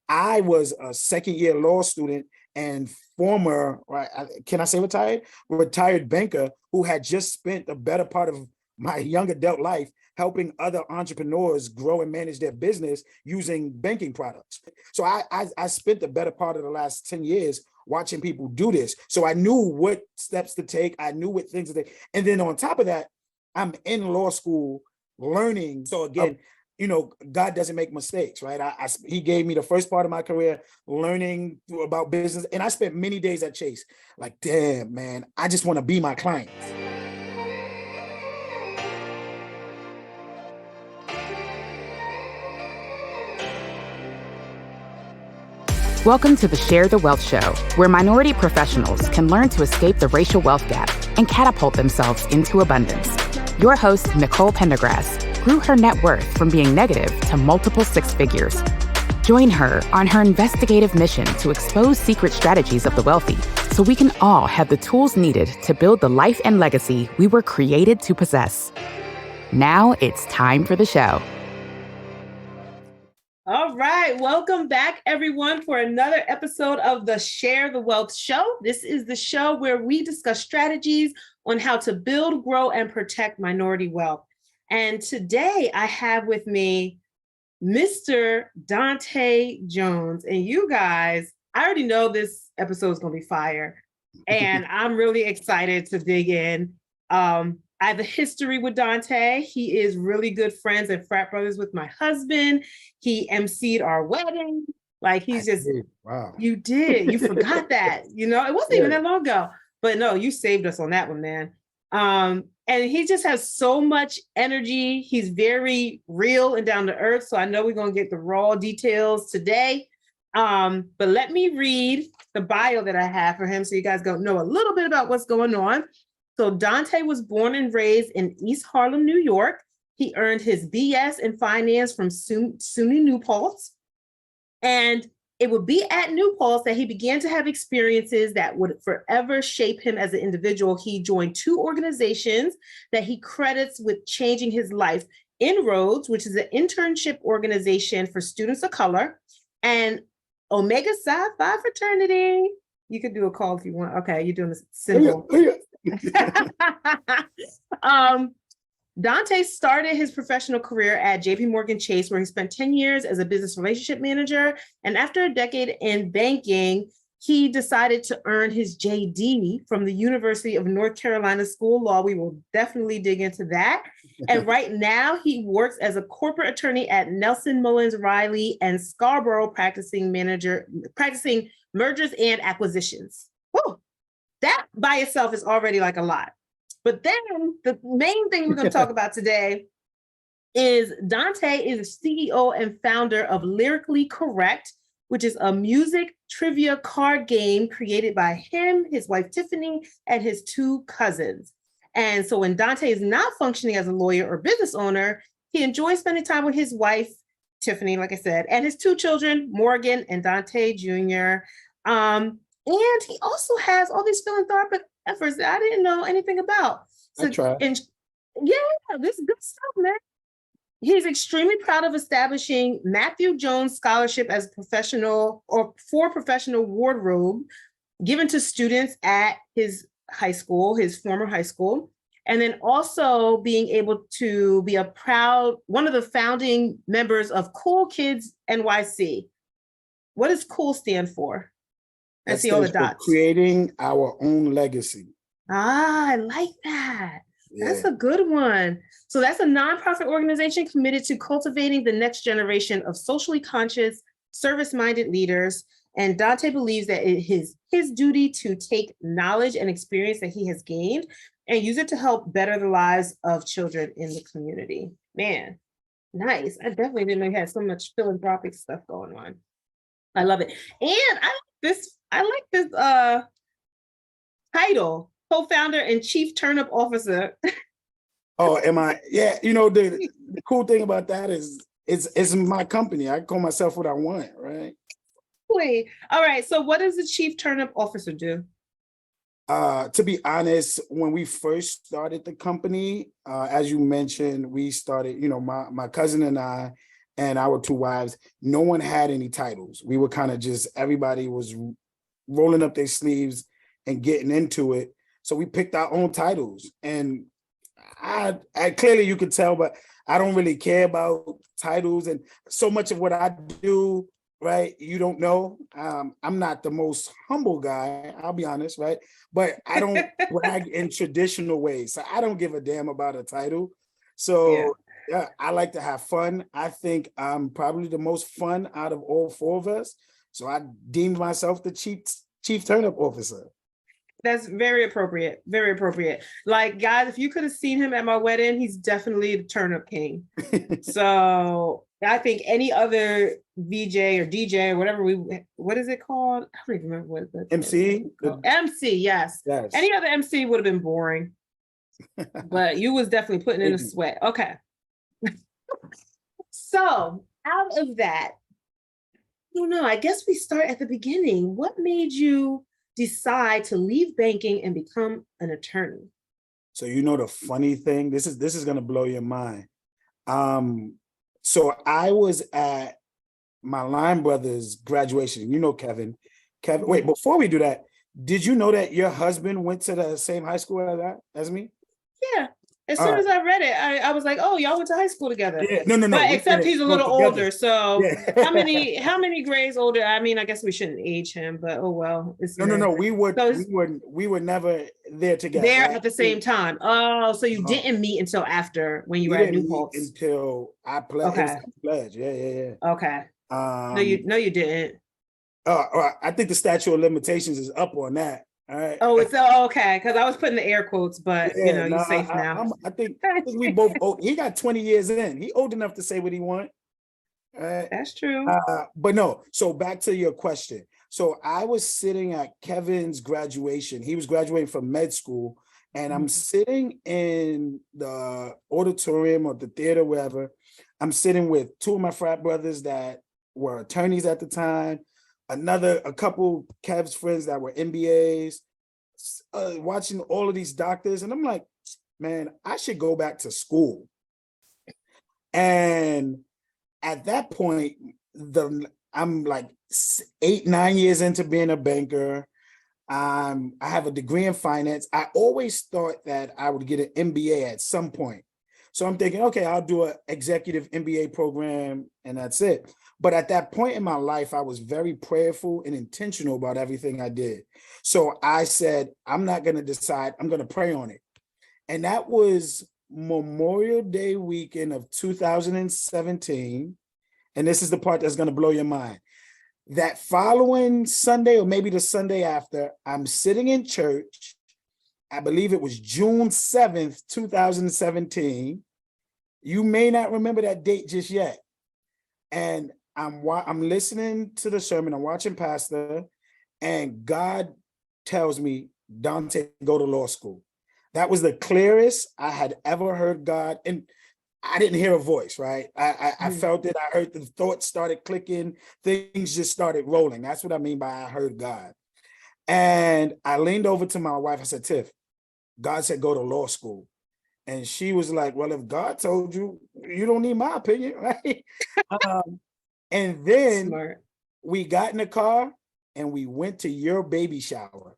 I was a second-year law student and former, right, can I say retired banker who had just spent the better part of my young adult life helping other entrepreneurs grow and manage their business using banking products. So I spent the better part of the last 10 years watching people do this. So I knew what steps to take. I knew what things to take. And then on top of that, I'm in law school learning. So again, God doesn't make mistakes, right? He gave me the first part of my career learning about business. And I spent many days at Chase. Like, damn, man, I just want to be my client. Welcome to the Share the Wealth Show, where minority professionals can learn to escape the racial wealth gap and catapult themselves into abundance. Your host, Nicole Pendergrass, grew her net worth from being negative to multiple six figures. Join her on her investigative mission to expose secret strategies of the wealthy so we can all have the tools needed to build the life and legacy we were created to possess. Now it's time for the show. All right, welcome back, everyone, for another episode of the Share the Wealth Show. This is the show where we discuss strategies on how to build, grow, and protect minority wealth. And today I have with me Mr. Donte Jones. And you guys, I already know this episode is going to be fire. And I'm really excited to dig in. I have a history with Dante. He is really good friends and frat brothers with my husband. He emceed our wedding. Like wow. You did. You forgot that. It wasn't even that long ago. But no, you saved us on that one, man. And he just has so much energy. He's very real and down to earth. So I know we're going to get the raw details today. But let me read the bio that I have for him so you guys go know a little bit about what's going on. So Dante was born and raised in East Harlem, New York. He earned his BS in finance from SUNY New Paltz. And it would be at New Paltz that he began to have experiences that would forever shape him as an individual. He joined two organizations that he credits with changing his life. INROADS, which is an internship organization for students of color, and Omega Psi Phi Fraternity. You could do a call if you want. Okay, you're doing this symbol. Dante started his professional career at JP Morgan Chase, where he spent 10 years as a business relationship manager. And after a decade in banking, he decided to earn his JD from the University of North Carolina School of Law. We will definitely dig into that. And right now he works as a corporate attorney at Nelson Mullins Riley and Scarborough, practicing mergers and acquisitions. Whew. That by itself is already like a lot. But then the main thing we're going to talk about today is Dante is the CEO and founder of Lyrically Correct, which is a music trivia card game created by him, his wife Tiffany, and his two cousins. And so when Dante is not functioning as a lawyer or business owner, he enjoys spending time with his wife, Tiffany, like I said, and his two children, Morgan and Dante Jr. And he also has all these philanthropic efforts that I didn't know anything about. So, this is good stuff, man. He's extremely proud of establishing Matthew Jones Scholarship as professional wardrobe given to students at his high school, his former high school, and then also being able to be one of the founding members of Cool Kids NYC. What does COOL stand for? I see all the dots. Creating our own legacy. I like that. Yeah. That's a good one. So that's a nonprofit organization committed to cultivating the next generation of socially conscious, service-minded leaders. And Dante believes that it is his duty to take knowledge and experience that he has gained and use it to help better the lives of children in the community. Man, nice. I definitely didn't know he had so much philanthropic stuff going on. I love it. And I like this title, co-founder and chief turnip officer. Oh, am I? Yeah, the cool thing about that is it's my company. I call myself what I want, right? All right. So what does the chief turnip officer do? To be honest, when we first started the company, as you mentioned, we started, my cousin and I, and our two wives, no one had any titles. We were kind of just, everybody was rolling up their sleeves and getting into it. So we picked our own titles. And I clearly you could tell, but I don't really care about titles, and so much of what I do, right, you don't know. I'm not the most humble guy, I'll be honest, right? But I don't brag in traditional ways. So I don't give a damn about a title. So yeah, I like to have fun. I think I'm probably the most fun out of all four of us. So I deemed myself the chief turnip officer. That's very appropriate. Very appropriate. Like, guys, if you could have seen him at my wedding, he's definitely the turnip king. So I think any other VJ or DJ or whatever what is it called? I don't even remember what the MC? MC, yes. Yes. Any other MC would have been boring. But you was definitely putting in a sweat. Okay. So out of that, I don't know, I guess we start at the beginning. What made you decide to leave banking and become an attorney? So you know the funny thing, this is gonna blow your mind. So I was at my line brother's graduation. You know Kevin. Wait, before we do that, did you know that your husband went to the same high school as me? Yeah. As soon as I read it, I was like, oh, y'all went to high school together. Yeah, no. But except he's a little older. So yeah. how many grades older? I mean, I guess we shouldn't age him, but oh well. No. We were never there together. There at the same time. Oh, so you didn't meet until after when you were at New Paltz. Until I pledged. Okay. Pledge. Yeah. Okay. No, you didn't. I think the statute of limitations is up on that. All right. Oh, it's okay, because I was putting the air quotes, but you're safe now. I think we both old. He got 20 years in. He old enough to say what he want. That's true. But no, so back to your question. So I was sitting at Kevin's graduation. He was graduating from med school, and I'm sitting in the auditorium or the theater, wherever. I'm sitting with two of my frat brothers that were attorneys at the time, a couple Kev's friends that were MBAs, watching all of these doctors. And I'm like, man, I should go back to school. And at that point, I'm like 8-9 years into being a banker. I have a degree in finance. I always thought that I would get an MBA at some point. So I'm thinking, okay, I'll do an executive MBA program and that's it. But at that point in my life, I was very prayerful and intentional about everything I did. So I said, I'm not going to decide, I'm going to pray on it. And that was Memorial Day weekend of 2017. And this is the part that's going to blow your mind. That following Sunday, or maybe the Sunday after, I'm sitting in church. I believe it was June 7th, 2017. You may not remember that date just yet. And I'm listening to the sermon, I'm watching Pastor, and God tells me, Dante, go to law school. That was the clearest I had ever heard God. And I didn't hear a voice, right? I felt it. I heard the thoughts started clicking. Things just started rolling. That's what I mean by I heard God. And I leaned over to my wife. I said, Tiff, God said, go to law school. And she was like, well, if God told you, you don't need my opinion, right? And then we got in the car and we went to your baby shower.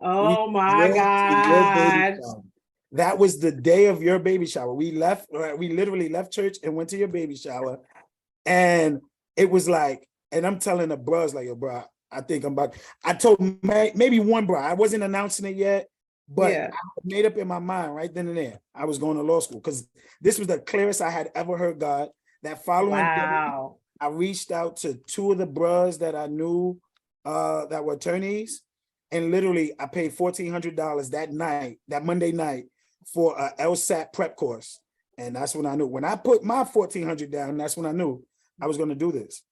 Oh my God. That was the day of your baby shower. We literally left church and went to your baby shower. And it was like, and I'm telling the bros, like, yo, bro, I told maybe one bro, I wasn't announcing it yet, but I made up in my mind right then and there, I was going to law school because this was the clearest I had ever heard God. That following day, I reached out to two of the bros that I knew that were attorneys. And literally, I paid $1,400 that Monday night, for a LSAT prep course. And that's when I knew. When I put my $1,400 down, that's when I knew I was going to do this.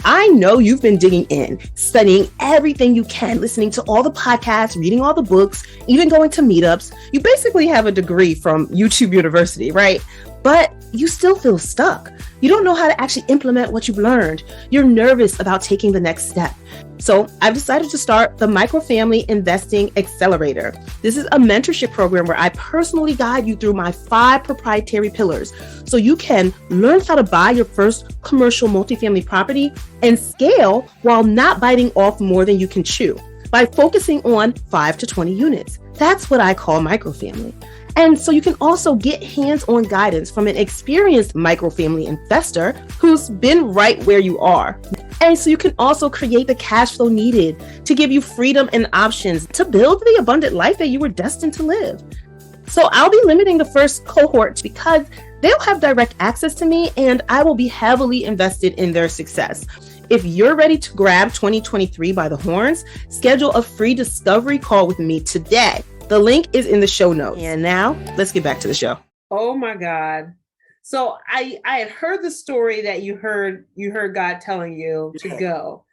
I know you've been digging in, studying everything you can, listening to all the podcasts, reading all the books, even going to meetups. You basically have a degree from YouTube University, right? But you still feel stuck. You don't know how to actually implement what you've learned. You're nervous about taking the next step. So I've decided to start the Microfamily Investing Accelerator. This is a mentorship program where I personally guide you through my 5 proprietary pillars so you can learn how to buy your first commercial multifamily property and scale while not biting off more than you can chew by focusing on 5 to 20 units. That's what I call microfamily. And so you can also get hands-on guidance from an experienced microfamily investor who's been right where you are. And so you can also create the cash flow needed to give you freedom and options to build the abundant life that you were destined to live. So I'll be limiting the first cohort because they'll have direct access to me and I will be heavily invested in their success. If you're ready to grab 2023 by the horns, schedule a free discovery call with me today. The link is in the show notes. And now let's get back to the show. Oh my God. So I had heard the story that you heard God telling you to go.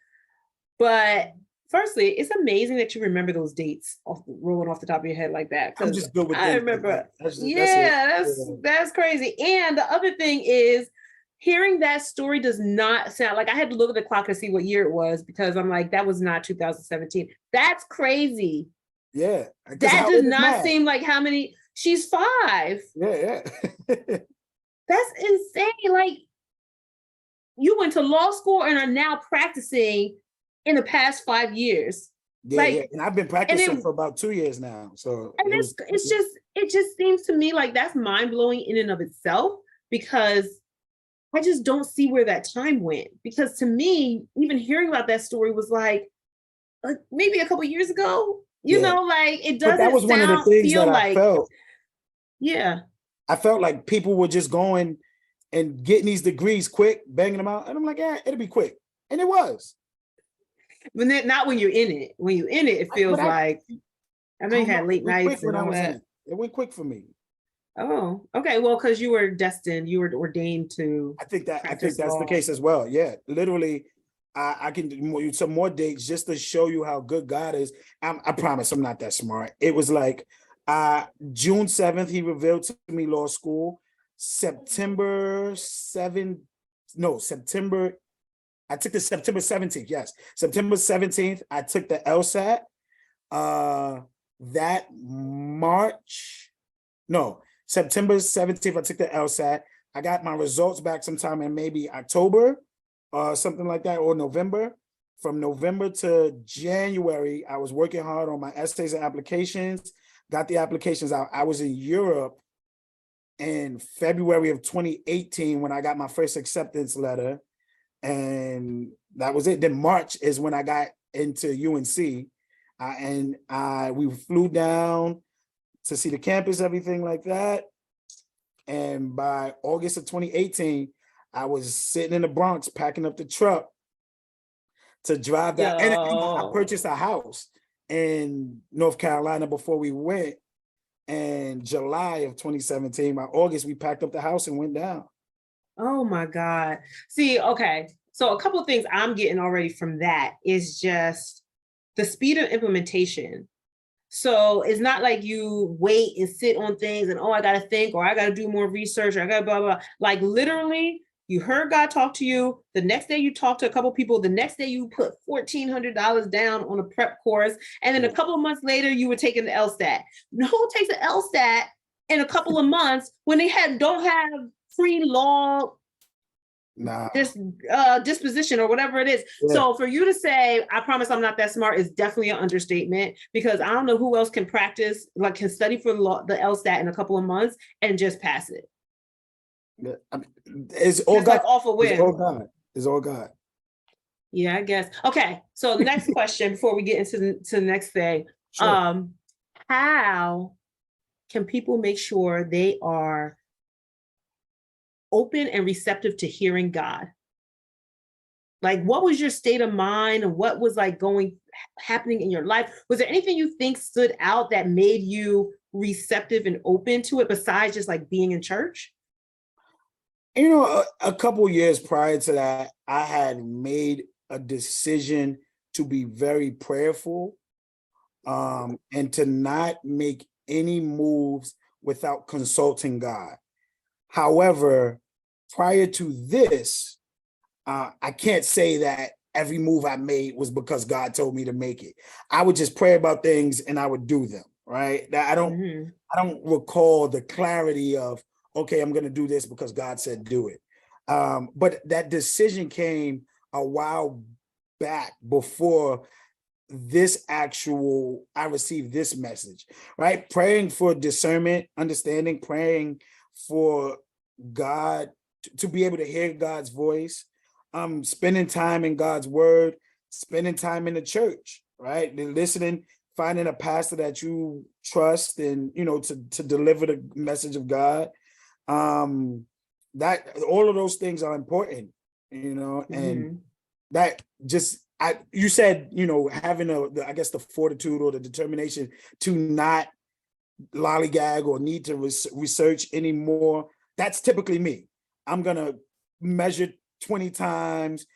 But firstly, it's amazing that you remember those dates rolling off the top of your head like that. I'm just good with I remember. That's crazy. And the other thing is, hearing that story does not sound like, I had to look at the clock to see what year it was because I'm like, that was not 2017. That's crazy. Yeah. That does not seem like how many, she's 5. Yeah. That's insane. Like, you went to law school and are now practicing in the past 5 years. Yeah. And I've been practicing for about 2 years now. So and it just seems to me like that's mind-blowing in and of itself, because I just don't see where that time went. Because to me, even hearing about that story was like maybe a couple years ago. You know, like it doesn't. But that was one of the things that I felt. Yeah. I felt like people were just going and getting these degrees quick, banging them out. And I'm like, yeah, it'll be quick. And it was. But then, not when you're in it. When you're in it, it feels like, I know you had late nights and all that. It went quick for me. Oh, okay. Well, because you were destined, you were ordained to. I think that's the case as well. Yeah. Literally, I can do some more dates just to show you how good God is. I promise I'm not that smart. It was like June 7th, he revealed to me law school. September, I took the September 17th. Yes. September 17th, I took the LSAT. September 17th, I took the LSAT. I got my results back sometime in maybe October. Something like that, or November. From November to January, I was working hard on my essays and applications, got the applications out. I was in Europe in February of 2018 when I got my first acceptance letter, and that was it. Then March is when I got into UNC, and we flew down to see the campus, everything like that. And by August of 2018, I was sitting in the Bronx packing up the truck to drive that. And I purchased a house in North Carolina before we went. And July of 2017, by August, we packed up the house and went down. Oh my God. See, okay. So a couple of things I'm getting already from that is just the speed of implementation. So it's not like you wait and sit on things and, I got to think, or I got to do more research, or I got to blah, blah, blah. Like literally, you heard God talk to you. The next day you talked to a couple of people. The next day you put $1,400 down on a prep course. And then a couple of months later, you were taking the LSAT. Who takes the LSAT in a couple of months when they don't have free law disposition or whatever it is? Yeah. So for you to say, I promise I'm not that smart, is definitely an understatement, because I don't know who else can practice, like can study for the LSAT in a couple of months and just pass it. It's all God. Like off a whim. It's all God. Yeah, I guess. Okay. So the next question before we get into the next thing, sure. How can people make sure they are open and receptive to hearing God? Like, what was your state of mind and what was like happening in your life? Was there anything you think stood out that made you receptive and open to it besides just like being in church? You know, a couple years prior to that, I had made a decision to be very prayerful, and to not make any moves without consulting God. However, prior to this, I can't say that every move I made was because God told me to make it. I would just pray about things and I would do them, right? I don't recall the clarity of, okay, I'm going to do this because God said do it. But that decision came a while back before I received this message, right? Praying for discernment, understanding, praying for God to be able to hear God's voice, spending time in God's word, spending time in the church, right? And listening, finding a pastor that you trust and, to deliver the message of God. That all of those things are important, and that just, you said, having the fortitude or the determination to not lollygag or need to research anymore. That's typically me. I'm going to measure 20 times.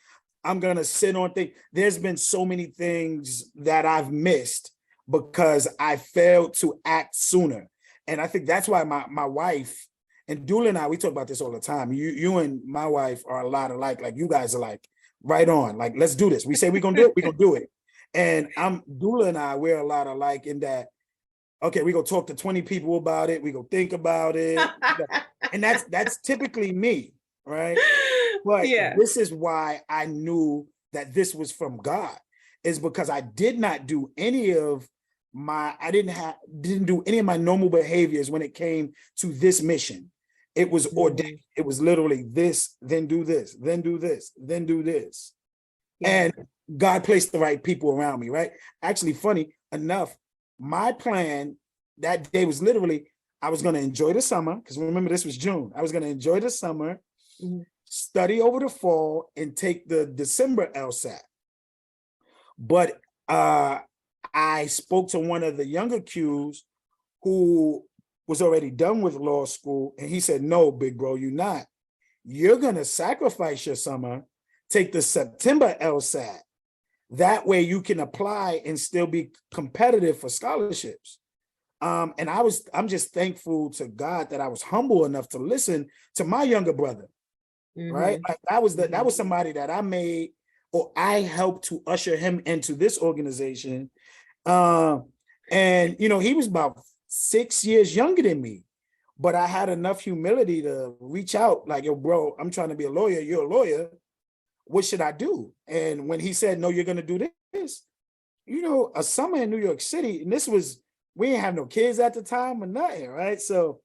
I'm going to sit on things. There's been so many things that I've missed because I failed to act sooner. And I think that's why my wife and Dula and I, we talk about this all the time. You and my wife are a lot alike. Like, you guys are like, right on. Like, let's do this. We say we're going to do it, we're going to do it. And Dula and I, we're a lot alike in that, okay, we're going to talk to 20 people about it. We're going to think about it. And that's typically me, right? But this is why I knew that this was from God, is because I did not do any of didn't do any of my normal behaviors when it came to this mission. It was ordained. It was literally this, then do this, then do this, then do this. And God placed the right people around me, right? Actually, funny enough, my plan that day was literally, I was going to enjoy the summer, because remember, this was June. I was going to enjoy the summer, study over the fall, and take the December LSAT. But I spoke to one of the younger Qs who was already done with law school, and he said, no, big bro, you're not. You're going to sacrifice your summer, take the September LSAT. That way you can apply and still be competitive for scholarships. And I'm just thankful to God that I was humble enough to listen to my younger brother, right? Like, that was somebody that I made, or I helped to usher him into this organization. And, he was about 6 years younger than me, but I had enough humility to reach out like, yo, bro, I'm trying to be a lawyer. You're a lawyer. What should I do? And when he said, no, you're going to do this, a summer in New York City, and we didn't have no kids at the time or nothing, right? So,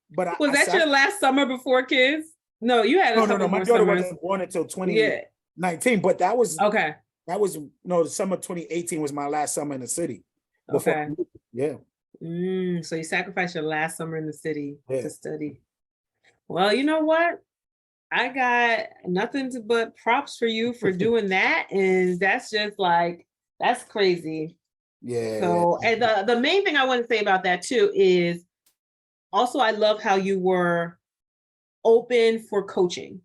but was that your last summer before kids? No, you had a couple more my daughter summers. wasn't born until 2019, but that was okay. That was the summer 2018 was my last summer in the city. Okay. Yeah. So you sacrificed your last summer in the city to study. Well, you know what? I got nothing but props for you for doing that. And that's just like, that's crazy. Yeah. So, and the main thing I want to say about that too is also, I love how you were open for coaching.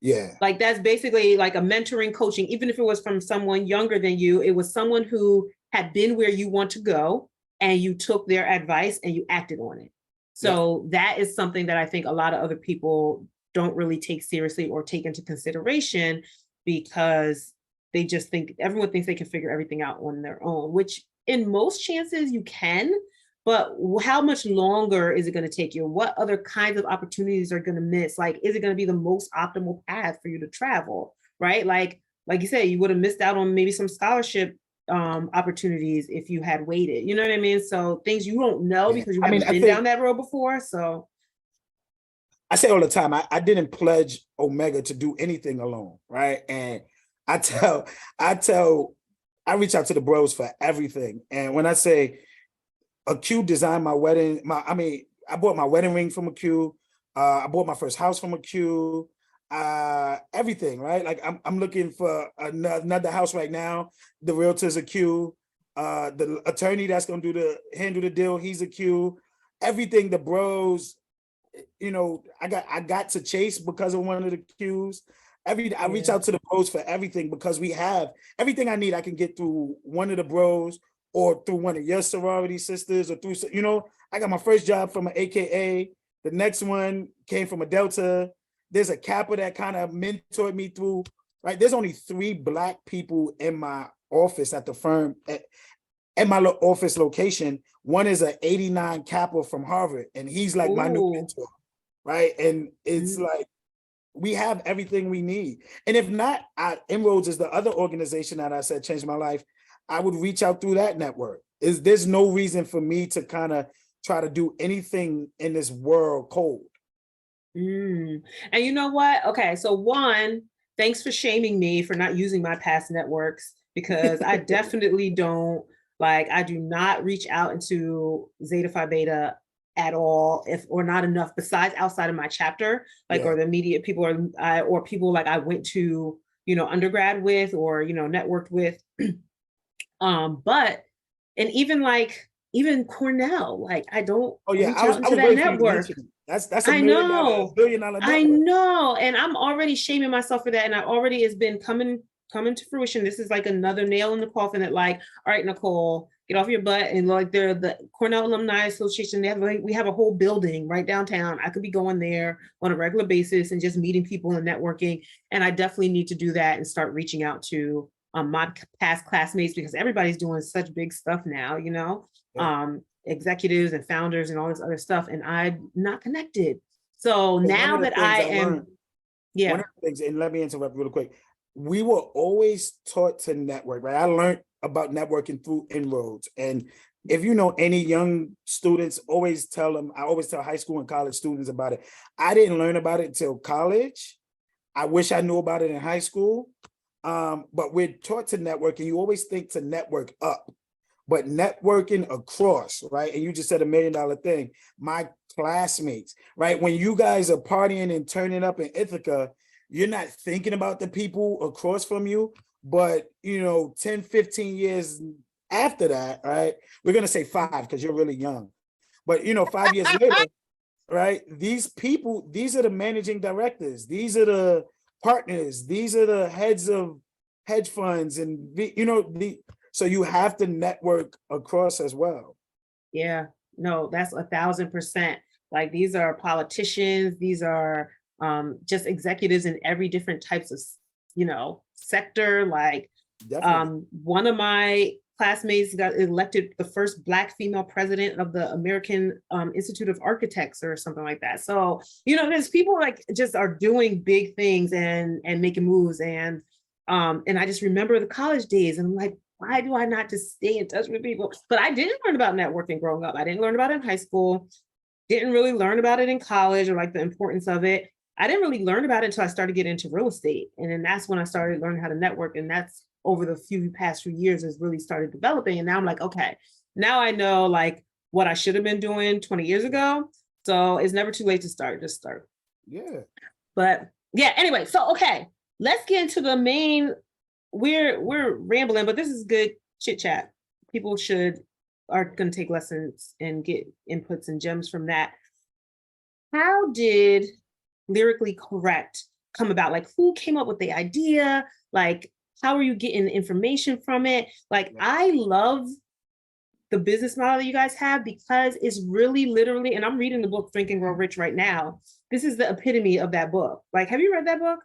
Yeah. Like, that's basically like a mentoring coaching, even if it was from someone younger than you, it was someone who had been where you want to go, and you took their advice and you acted on it. So that is something that I think a lot of other people don't really take seriously or take into consideration, because they just think, everyone thinks they can figure everything out on their own, which in most chances you can, but how much longer is it going to take you? What other kinds of opportunities are going to miss? Like, is it going to be the most optimal path for you to travel, right? Like you said, you would have missed out on maybe some scholarship opportunities if you had waited, you know what I mean? So things you don't know because you haven't been down that road before. So I say all the time, I didn't pledge Omega to do anything alone, right? And I reach out to the bros for everything. And when I say a Q designed my wedding, I bought my wedding ring from a Q. I bought my first house from a Q. Everything, right? Like, I'm looking for another house right now. The realtor's a Q. The attorney that's gonna handle the deal, he's a Q. Everything, the bros, I got to Chase because of one of the Qs. I reach out to the bros for everything because we have everything I need. I can get through one of the bros or through one of your sorority sisters or through, I got my first job from an AKA. The next one came from a Delta. There's a Kappa that kind of mentored me through, right? There's only 3 Black people in my office at the firm, at my office location. One is an 89 Kappa from Harvard, and he's like my new mentor, right? And it's like, we have everything we need. And if not, INROADS is the other organization that I said changed my life. I would reach out through that network. There's no reason for me to kind of try to do anything in this world cold. And you know what? Okay, so one, thanks for shaming me for not using my past networks, because I definitely don't, I do not reach out into Zeta Phi Beta at all, or not enough, besides outside of my chapter, or the immediate people, or people I went to, undergrad with, or, networked with. But, and even Cornell, I don't reach out into that network. That's $1 million, $1 billion network. I know, and I'm already shaming myself for that, and I already has been coming to fruition. This is another nail in the coffin that all right, Nicole, get off your butt. And they're the Cornell Alumni Association. We have a whole building right downtown. I could be going there on a regular basis and just meeting people and networking. And I definitely need to do that and start reaching out to my past classmates, because everybody's doing such big stuff now, executives and founders and all this other stuff. And I'm not connected. So now that I am, one of the things, and let me interrupt real quick. We were always taught to network, right? I learned about networking through INROADS. And if you know any young students, I always tell high school and college students about it. I didn't learn about it until college. I wish I knew about it in high school. But we're taught to network, and you always think to network up, but networking across, right? And you just said $1 million thing. My classmates, right? When you guys are partying and turning up in Ithaca, you're not thinking about the people across from you, but 10, 15 years after that, right? We're going to say 5 because you're really young, but 5 years later, right? These people, these are the managing directors. These are the partners. These are the heads of hedge funds. And, so you have to network across as well. Yeah, no, that's 1,000%. These are politicians. These are just executives in every different types of, sector. One of my classmates got elected the first Black female president of the American Institute of Architects or something like that. So, there's people just are doing big things and making moves. And I just remember the college days, and I'm like, why do I not just stay in touch with people? But I didn't learn about networking growing up. I didn't learn about it in high school, didn't really learn about it in college, or the importance of it. I didn't really learn about it until I started getting into real estate. And then that's when I started learning how to network. And that's over the past few years has really started developing. And now I'm like, okay, now I know what I should have been doing 20 years ago. So it's never too late to start, just start. Yeah. But yeah, anyway, so, okay, let's get into the main, we're rambling, but this is good chit chat. People are going to take lessons and get inputs and gems from that. How did Lyrically Correct come about? Who came up with the idea? How are you getting the information from it? I love the business model that you guys have, because it's really literally, and I'm reading the book Think and Grow Rich right now. This is the epitome of that book. Have you read that book?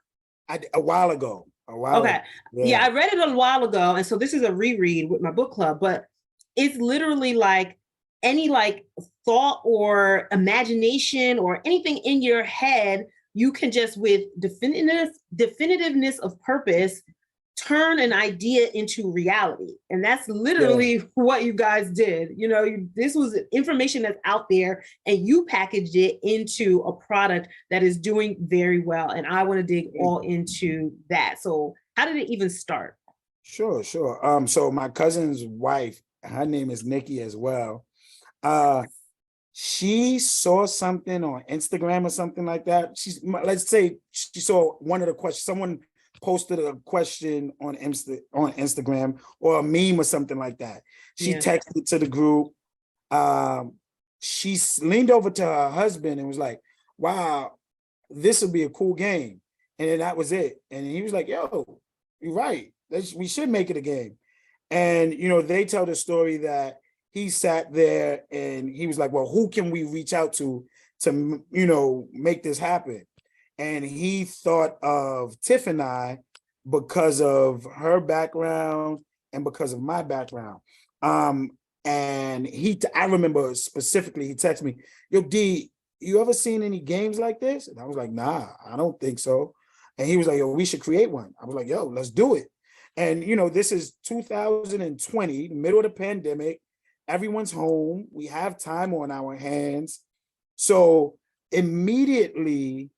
A while ago. Okay. Yeah, I read it a while ago. And so this is a reread with my book club, but it's literally any thought or imagination or anything in your head, you can just, with definitiveness of purpose, turn an idea into reality. And that's literally what you guys did. This was information that's out there, and you packaged it into a product that is doing very well. And I want to dig all into that. So how did it even start? Sure. So my cousin's wife, her name is Nikki as well. She saw something on Instagram or something like that. Let's say she saw one of the questions. Someone posted a question on Instagram or a meme or something like that. She texted to the group. She leaned over to her husband and was like, wow, this would be a cool game. And then that was it. And he was like, yo, you're right. We should make it a game. And, they tell the story that he sat there and he was like, well, who can we reach out to, make this happen? And he thought of Tiff and I because of her background and because of my background. And I remember specifically, he texted me, yo, D, you ever seen any games like this? And I was like, nah, I don't think so. And he was like, yo, we should create one. I was like, yo, let's do it. And, this is 2020, middle of the pandemic. Everyone's home. We have time on our hands. So immediately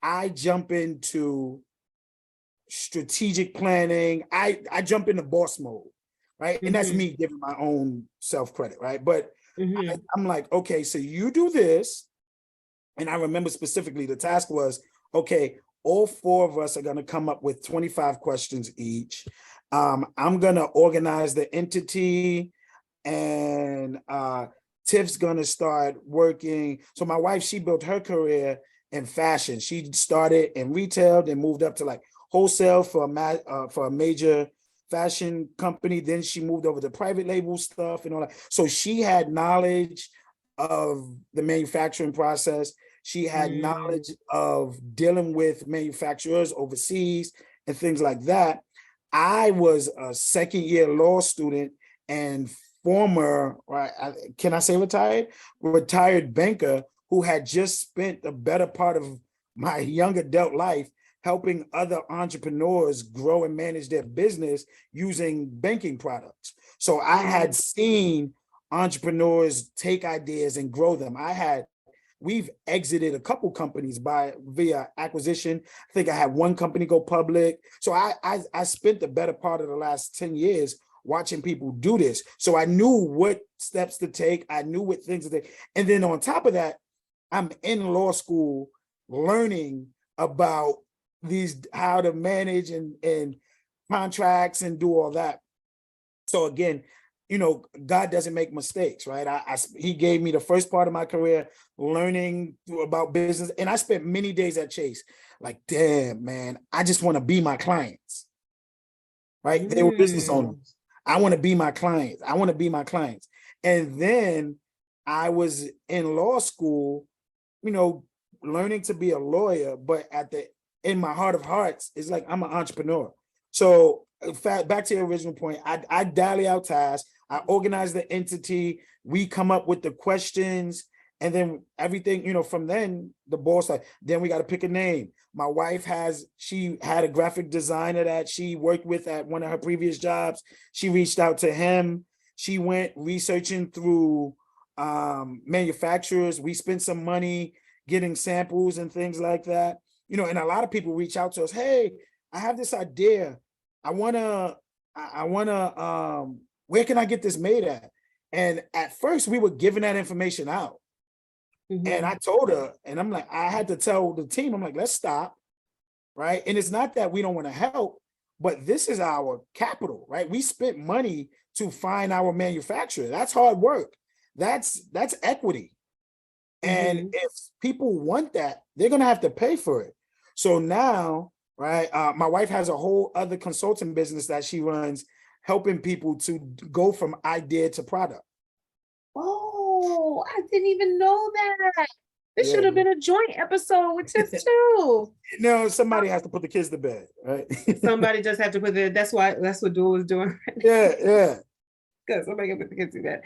I jump into strategic planning. I jump into boss mode, right? And that's me giving my own self credit, right? But I'm like, okay, so you do this. And I remember specifically the task was, okay, all four of us are going to come up with 25 questions each. I'm going to organize the entity, and Tiff's going to start working. So my wife, she built her career in fashion. She started in retail, then moved up to like wholesale for a major fashion company. Then she moved over to private label stuff and all that. So she had knowledge of the manufacturing process. She had knowledge of dealing with manufacturers overseas and things like that. I was a second-year law student and former, right, can I say retired banker who had just spent the better part of my young adult life helping other entrepreneurs grow and manage their business using banking products. So I had seen entrepreneurs take ideas and grow them. We've exited a couple companies via acquisition. I think I had one company go public. So I spent the better part of the last 10 years watching people do this. So I knew what steps to take. I knew what things to take. And then on top of that, I'm in law school learning about how to manage and contracts and do all that. So again, God doesn't make mistakes, right? He gave me the first part of my career learning about business. And I spent many days at Chase like, damn, man, I just want to be my clients, right? They were business owners. I want to be my clients. I want to be my clients. And then I was in law school, learning to be a lawyer, but in my heart of hearts, it's like I'm an entrepreneur. So in fact, back to your original point, I dally out tasks, I organize the entity, we come up with the questions, and then everything, from then the boss, then we got to pick a name. My wife she had a graphic designer that she worked with at one of her previous jobs. She reached out to him. She went researching through manufacturers. We spent some money getting samples and things like that. And a lot of people reach out to us, hey, I have this idea. I wanna, where can I get this made at? And at first we were giving that information out. And I told her, and I'm like, I had to tell the team, I'm like, let's stop, right? And it's not that we don't want to help, but this is our capital, right? We spent money to find our manufacturer. That's hard work. That's equity. And if people want that, they're going to have to pay for it. So now, right, my wife has a whole other consulting business that she runs, helping people to go from idea to product. Oh, I didn't even know that. This should have been a joint episode with Tiff too. Somebody has to put the kids to bed, right? Somebody just have to put that's what Dual is doing. Yeah. Good. Somebody can put the kids to bed.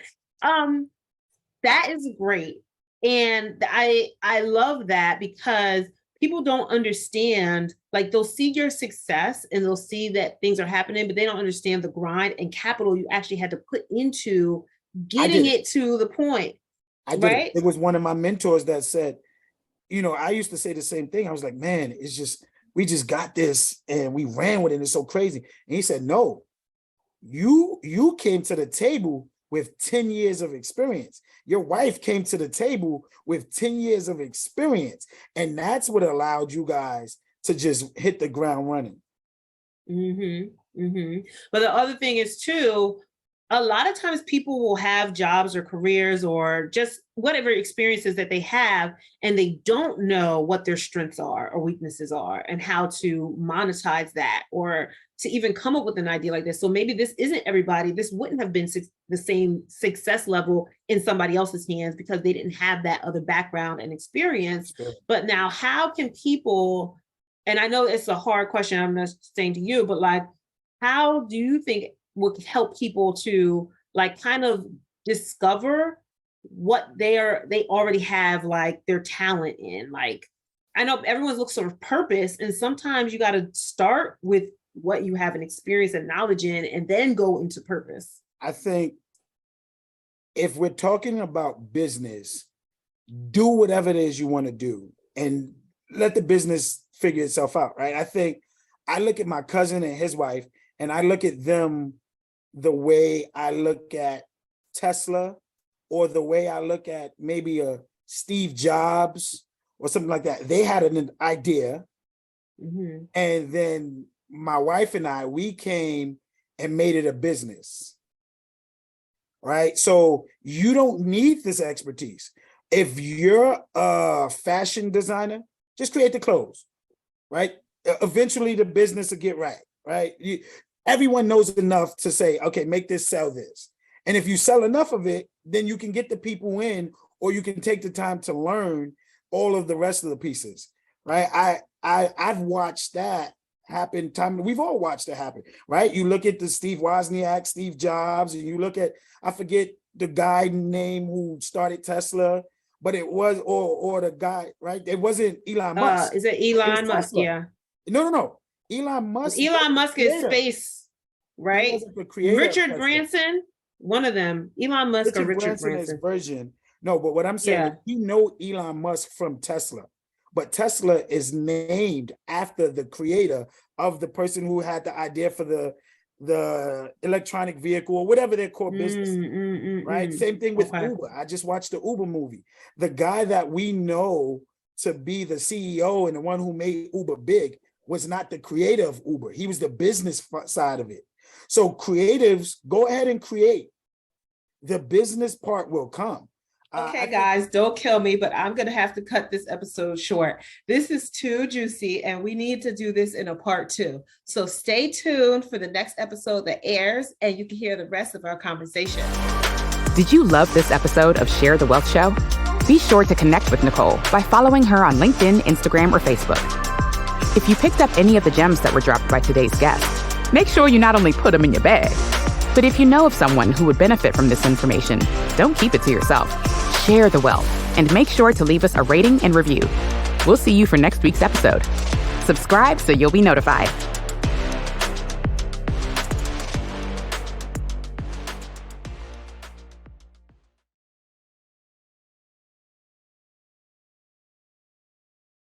That is great. And I love that because people don't understand, like they'll see your success and they'll see that things are happening, but they don't understand the grind and capital you actually had to put into getting it to the point. I did it. It was one of my mentors that said, I used to say the same thing. I was like, man, we just got this and we ran with it. It's so crazy. And he said, no, you came to the table with 10 years of experience. Your wife came to the table with 10 years of experience. And that's what allowed you guys to just hit the ground running. But the other thing is too, a lot of times people will have jobs or careers or just whatever experiences that they have, and they don't know what their strengths are or weaknesses are and how to monetize that or to even come up with an idea like this. So maybe this isn't everybody. This wouldn't have been the same success level in somebody else's hands because they didn't have that other background and experience. Sure. But now how can people, and I know it's a hard question, I'm not saying to you, but like, how do you think would help people to like kind of discover what they already have like their talent in? Like, I know everyone's looking for purpose, and sometimes you got to start with what you have an experience and knowledge in and then go into purpose. I think if we're talking about business, do whatever it is you want to do and let the business figure itself out, right? I think I look at my cousin and his wife, and I look at them the way I look at Tesla, or the way I look at maybe a Steve Jobs or something like that. They had an idea, Mm-hmm. and then my wife and I, we came and made it a business, right? So you don't need this expertise. If you're a fashion designer, just create the clothes, right? Eventually the business will get right? Everyone knows enough to say, okay, make this, sell this. And if you sell enough of it, then you can get the people in, or you can take the time to learn all of the rest of the pieces, right? I've watched that happen. We've all watched it happen, right? You look at the Steve Wozniak, Steve Jobs, and you look at, I forget the guy name who started Tesla, but it was, or the guy, right? It wasn't Elon Musk. Is it Elon Musk? Yeah. No. Elon Musk is space, right? Richard Branson, one of them. Elon Musk or Richard Branson. Is version. No, but what I'm saying, you know Elon Musk from Tesla, but Tesla is named after the creator of the person who had the idea for the electronic vehicle or whatever their core business is, right? Same thing with Uber. I just watched the Uber movie. The guy that we know to be the CEO and the one who made Uber big was not the creator of Uber. He was the business side of it. So creatives, go ahead and create. The business part will come. Okay, guys, don't kill me, but I'm going to have to cut this episode short. This is too juicy, and we need to do this in a part 2. So stay tuned for the next episode that airs, and you can hear the rest of our conversation. Did you love this episode of Share the Wealth Show? Be sure to connect with Nicole by following her on LinkedIn, Instagram, or Facebook. If you picked up any of the gems that were dropped by today's guest, make sure you not only put them in your bag, but if you know of someone who would benefit from this information, don't keep it to yourself. Share the wealth, and make sure to leave us a rating and review. We'll see you for next week's episode. Subscribe so you'll be notified.